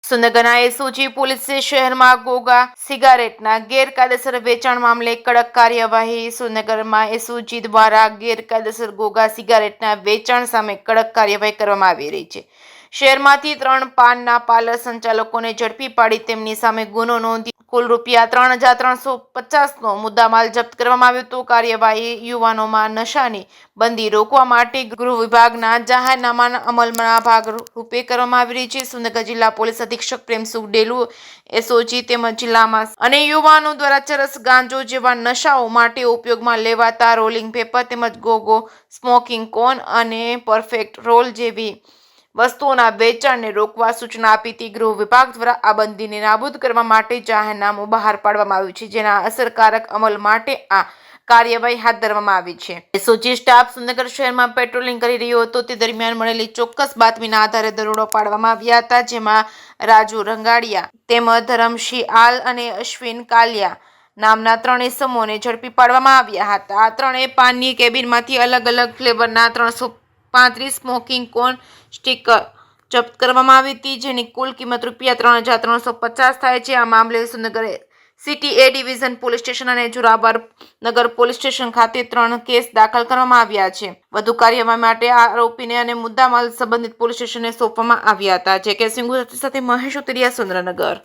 સુરનગરના SOG પોલીસે શહેરમાં ગોગા સિગારેટના ગેરકાયદેસર વેચાણ મામલે કડક કાર્યવાહી. સુરનગરમાં એસઓજી દ્વારા ગેરકાયદેસર ગોગા સિગારેટના વેચાણ સામે કડક કાર્યવાહી કરવામાં આવી રહી છે. શહેરમાંથી 3 પાનના પાર્લર સંચાલકોને ઝડપી પાડી તેમની સામે ગુનો નોંધી કુલ ₹3,350નો મુદ્દામાલ જપ્ત કરવામાં આવ્યો હતો. કાર્યવાહી યુવાનોમાં નશાની બંધી રોકવા માટે ગૃહ વિભાગના જાહેરનામાના અમલના ભાગરૂપે કરવામાં આવી રહી છે. સુરનગર જિલ્લા પોલીસ અધિક્ષક પ્રેમસુખ ડેલુ, એસઓજી તેમજ જિલ્લામાં અને યુવાનો દ્વારા ચરસ, ગાંજો જેવા નશાઓ માટે ઉપયોગમાં લેવાતા રોલિંગ પેપર તેમજ ગોગો, સ્મોકિંગ કોન અને પરફેક્ટ રોલ જેવી વસ્તુઓના વેચાણને રોકવા સૂચના આપી હતી. ગૃહ વિભાગ દ્વારા આ બંધીને નાબૂદ કરવા માટે જાહેરનામું બહાર પાડવામાં આવ્યું છે, જેના અસરકારક અમલ માટે આ કાર્યવાહી હાથ ધરવામાં આવી છે. એસઓજી સ્ટાફ સુરનગર શહેરમાં પેટ્રોલિંગ કરી રહ્યો હતો તે દરમિયાન મળેલી ચોક્કસ બાતમીના આધારે દરોડો પાડવામાં આવ્યા હતા, જેમાં રાજુ રંગાડિયા તેમજ ધરમસિંહ આલ અને અશ્વિન કાલિયા નામના 3 ઇસમોને ઝડપી પાડવામાં આવ્યા હતા. આ 3 પાનની કેબિનમાંથી અલગ અલગ ફ્લેવરના 335 સ્મોકિંગ કોન સ્ટીકર જપ્ત કરવામાં આવી હતી, જેની કુલ કિંમત ₹3,350 થાય છે. આ મામલે સુરનગર સિટી એ ડિવિઝન પોલીસ સ્ટેશન અને જોરાવર નગર પોલીસ સ્ટેશન ખાતે 3 કેસ દાખલ કરવામાં આવ્યા છે. વધુ કાર્યવાહી માટે આરોપીને અને મુદ્દામાલ સંબંધિત પોલીસ સ્ટેશનને સોંપવામાં આવ્યા હતા. જે કે સિંઘુ સાથે મહેશ ઉતરિયા, સુરેન્દ્રનગર.